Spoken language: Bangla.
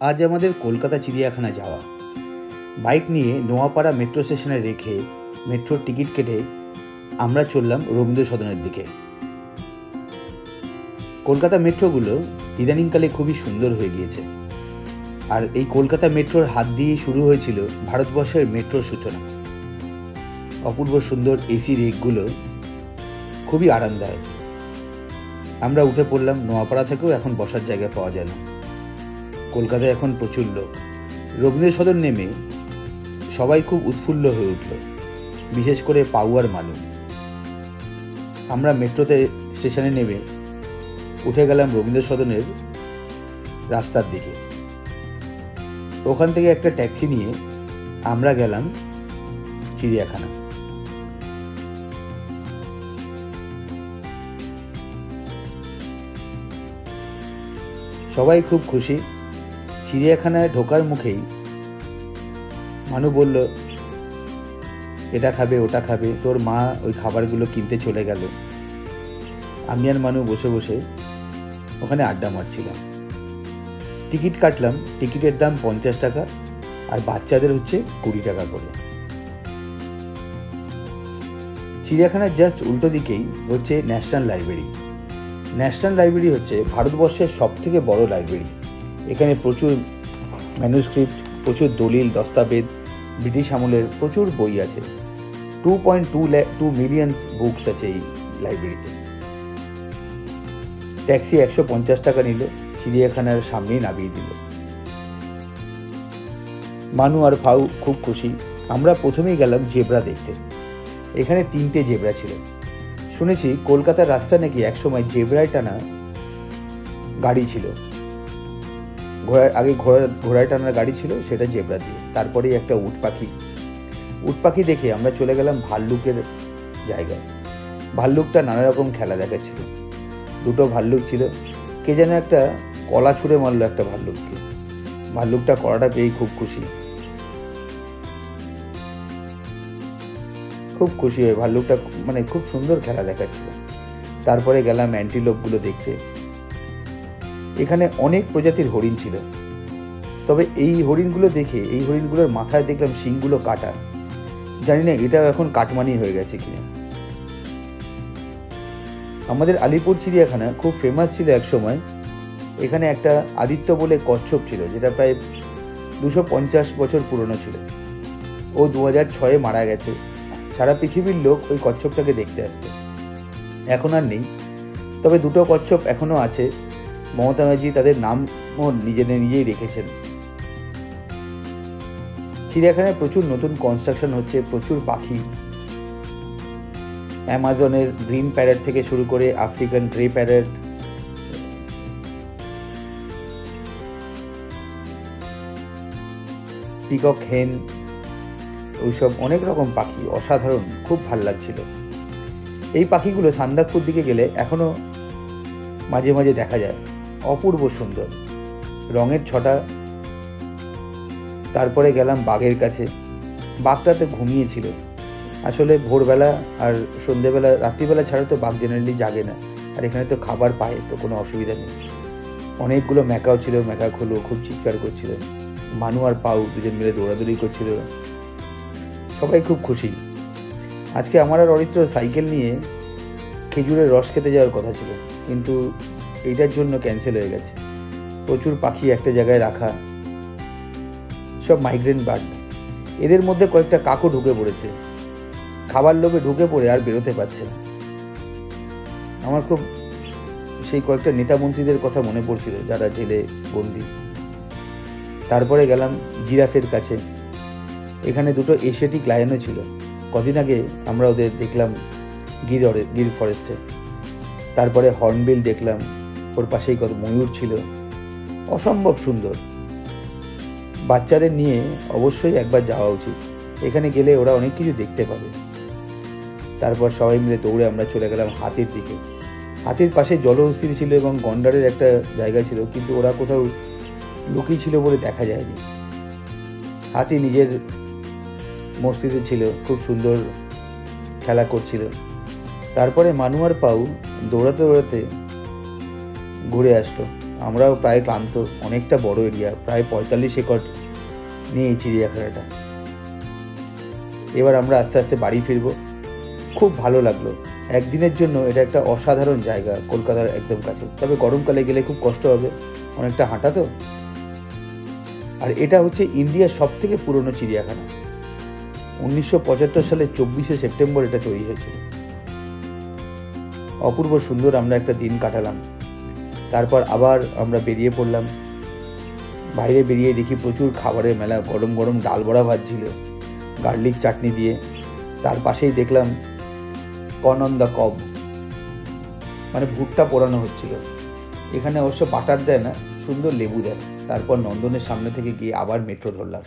আজ আমাদের কলকাতা চিড়িয়াখানা যাওয়া। বাইক নিয়ে নোয়াপাড়া মেট্রো স্টেশনে রেখে মেট্রোর টিকিট কেটে আমরা চললাম রবীন্দ্র সদনের দিকে। কলকাতা মেট্রোগুলো ইদানিংকালে খুবই সুন্দর হয়ে গিয়েছে। আর এই কলকাতা মেট্রোর হাত দিয়েই শুরু হয়েছিল ভারতবর্ষের মেট্রোর সূচনা। অপূর্ব সুন্দর এসি রেকগুলো খুবই আরামদায়ক। আমরা উঠে পড়লাম। নোয়াপাড়া থেকেও এখন বসার জায়গা পাওয়া যায় না। কলকাতায় এখন প্রচুর লোক। রবীন্দ্র সদন নেমে সবাই খুব উৎফুল্ল হয়ে উঠল, বিশেষ করে পাউয়ার মানুষ। আমরা মেট্রোতে স্টেশনে নেমে উঠে গেলাম রবীন্দ্র সদনের রাস্তার দিকে। ওখান থেকে একটা ট্যাক্সি নিয়ে আমরা গেলাম চিড়িয়াখানা। সবাই খুব খুশি। চিড়িয়াখানায় ঢোকার মুখেই মানু বলল, এটা খাবে ওটা খাবে। তোর মা ওই খাবারগুলো কিনতে চলে গেল। আমি আর মানু বসে বসে ওখানে আড্ডা মারছিলাম। টিকিট কাটলাম। টিকিটের দাম 50 টাকা, আর বাচ্চাদের হচ্ছে 20 টাকা করে। চিড়িয়াখানার জাস্ট উল্টো দিকেই হচ্ছে ন্যাশনাল লাইব্রেরি। ন্যাশনাল লাইব্রেরি হচ্ছে ভারতবর্ষের সবথেকে বড় লাইব্রেরি। এখানে প্রচুর ম্যানুস্ক্রিপ্ট, প্রচুর দলিল দস্তাবেজ, ব্রিটিশ আমলের প্রচুর বই আছে। 2.2 মিলিয়ন বুকস আছে এই লাইব্রেরিতে। ট্যাক্সি 150 টাকা নিল, চিড়িয়াখানার সামনেই নামিয়ে দিল। মানু আর ফাউ খুব খুশি। আমরা প্রথমেই গেলাম জেব্রা দেখতে। এখানে 3টে জেব্রা ছিল। শুনেছি কলকাতার রাস্তা নাকি একসময় জেব্রায় টানা গাড়ি ছিল। আগে ঘোড়ায় টানার গাড়ি ছিল, সেটা জেব্রা দিয়ে। তারপরেই একটা উট পাখি দেখে আমরা চলে গেলাম ভাল্লুকের জায়গায়। ভাল্লুকটা নানা রকম খেলা দেখাচ্ছিল। 2টো ভাল্লুক ছিল। কে যেন একটা কলা ছুঁড়ে মারলো একটা ভাল্লুককে। ভাল্লুকটা কলাটা পেয়েই খুব খুশি হয়ে ভাল্লুকটা খুব সুন্দর খেলা দেখাচ্ছিল। তারপরে গেলাম অ্যান্টিলোপগুলো দেখতে। এখানে অনেক প্রজাতির হরিণ ছিল। তবে এই হরিণগুলোর মাথায় দেখলাম শিংগুলো কাটা। জানি না এটা এখন কাটমানি হয়ে গেছে কিনা। আমাদের আলিপুর চিড়িয়াখানা খুব ফেমাস ছিল এক সময়। এখানে একটা আদিত্য বলে কচ্ছপ ছিল, যেটা প্রায় 250 বছর পুরনো ছিল। ও 2006-এ মারা গেছে। সারা পৃথিবীর লোক ওই কচ্ছপটাকে দেখতে আসতো। এখন আর নেই, তবে 2টো কচ্ছপ এখনো আছে। মমতা ব্যানার্জি তাদের নামও নিজেই রেখেছেন। চিড়িয়াখানায় প্রচুর নতুন কনস্ট্রাকশন হচ্ছে, প্রচুর পাখি। অ্যামাজনের গ্রিন প্যারট থেকে শুরু করে আফ্রিকান গ্রে প্যারট, পিকক হেন, ওইসব অনেক রকম পাখি। অসাধারণ, খুব ভাল লাগছিল। এই পাখিগুলো সান্দাকপুর দিকে গেলে এখনো মাঝে মাঝে দেখা যায়। অপূর্ব সুন্দর রঙের ছটা। তারপরে গেলাম বাঘের কাছে। বাঘটাতে ঘুমিয়েছিল। আসলে ভোরবেলা আর সন্ধ্যেবেলা, রাত্রিবেলা ছাড়া তো বাঘ জেনারেলি জাগে না। আর এখানে তো খাবার পায়, তো কোনো অসুবিধা নেই। অনেকগুলো ম্যাকাও ছিল। ম্যাকাগুলো খুব চিৎকার করছিল। মানু আর পাউ দুজন মিলে দৌড়াদৌড়ি করছিল। সবাই খুব খুশি। আজকে আমার আর অরিত্র সাইকেল নিয়ে খেজুরের রস খেতে যাওয়ার কথা ছিল, কিন্তু এইটার জন্য ক্যান্সেল হয়ে গেছে। প্রচুর পাখি একটা জায়গায় রাখা, সব মাইগ্রেন্ট বার্ড। এদের মধ্যে কয়েকটা কাকও ঢুকে পড়েছে। খাবার লোভে ঢুকে পড়ে আর বেরোতে পারছে না। আমার খুব সেই কয়েকটা নেতা মন্ত্রীদের কথা মনে পড়ছিল, যারা জেলে বন্দি। তারপরে গেলাম জিরাফের কাছে। এখানে 2টো এশিয়াটিক লায়নও ছিল। কদিন আগে আমরা ওদের দেখলাম গির ফরেস্টে। তারপরে হর্নবিল দেখলাম। ওর পাশেই কত ময়ূর ছিল। অসম্ভব সুন্দর। বাচ্চাদের নিয়ে অবশ্যই একবার যাওয়া উচিত। এখানে গেলে ওরা অনেক কিছু দেখতে পাবে। তারপর সবাই মিলে দৌড়ে আমরা চলে গেলাম হাতির দিকে। হাতির পাশে জলহস্তি ছিল এবং গন্ডারের একটা জায়গা ছিল, কিন্তু ওরা কোথাও লুকিয়ে ছিল বলে দেখা যায়নি। হাতি নিজের মস্তিতে ছিল, খুব সুন্দর খেলা করছিল। তারপরে মানু আর পাউ দৌড়াতে দৌড়াতে ঘুরে আসলো। আমরাও প্রায় ক্লান্ত। অনেকটা বড় এরিয়া, প্রায় 45 একর নিয়ে এই চিড়িয়াখানাটা। এবার আমরা আস্তে আস্তে বাড়ি ফিরবো। খুব ভালো লাগলো। একদিনের জন্য এটা একটা অসাধারণ জায়গা, কলকাতার একদম কাছে। তবে গরমকালে গেলে খুব কষ্ট হবে, অনেকটা হাঁটা তো। আর এটা হচ্ছে ইন্ডিয়ার সব থেকে পুরনো চিড়িয়াখানা। 1975 সালে 24শে সেপ্টেম্বর এটা তৈরি হয়েছিল। অপূর্ব সুন্দর আমরা একটা দিন কাটালাম। তারপর আবার আমরা বেরিয়ে পড়লাম। বাইরে বেরিয়ে দেখি প্রচুর খাবারের মেলা। গরম গরম ডাল বড়া ভাজছিল গার্লিক চাটনি দিয়ে। তার পাশেই দেখলাম কর্ন অন দ্য কব, মানে ভুট্টা পোড়ানো হচ্ছিল। এখানে অবশ্য বাটার দেয় না, সুন্দর লেবু দেয়। তারপর নন্দনের সামনে থেকে গিয়ে আবার মেট্রো ধরলাম।